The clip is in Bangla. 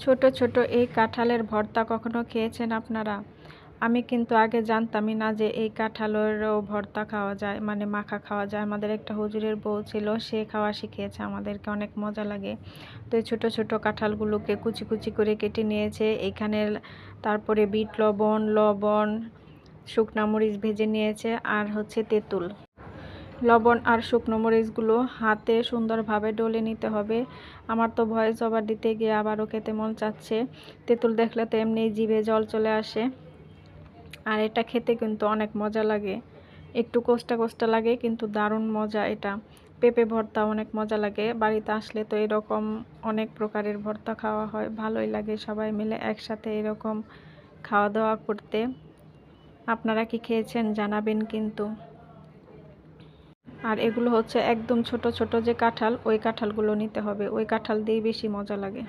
ছোট ছোট এই কাঁঠালের ভর্তা কখনো খেয়েছেন আপনারা? আমি কিন্তু আগে জানতামই না যে এই কাঁঠালেরও ভর্তা খাওয়া যায়, মানে মাখা খাওয়া যায়। আমাদের একটা হুজুরের বউ ছিল, সে খাওয়া শিখিয়েছে আমাদেরকে, অনেক মজা লাগে। তো এই ছোট ছোট কাঁঠালগুলোকে কুচি কুচি করে কেটে নিয়েছে এখানে। তারপরে বিট লবণ, লবণ, শুকনা মরিচ ভেজে নিয়েছে, আর হচ্ছে তেঁতুল। লবণ আর শুকনো মরিচগুলো হাতে সুন্দরভাবে ডলে নিতে হবে। আমার তো ভয়েস ওভার দিতে গিয়ে আবারও খেতে মন চাচ্ছে। তেঁতুল দেখলে তো এমনি জিভে জল চলে আসে। আর এটা খেতে কিন্তু অনেক মজা লাগে, একটু কোষ্টা কোষ্টা লাগে কিন্তু দারুণ মজা এটা। পেঁপে ভর্তা অনেক মজা লাগে, বাড়িতে আসলে তো এরকম অনেক প্রকারের ভর্তা খাওয়া হয়, ভালোই লাগে সবাই মিলে একসাথে এরকম খাওয়া দাওয়া করতে। আপনারা কি খেয়েছেন জানাবেন কিন্তু। আর এগুলো হচ্ছে একদম ছোট ছোট যে কাঁঠাল, ওই কাঁঠালগুলো নিতে হবে, ওই কাঁঠাল দিয়ে বেশি মজা লাগে।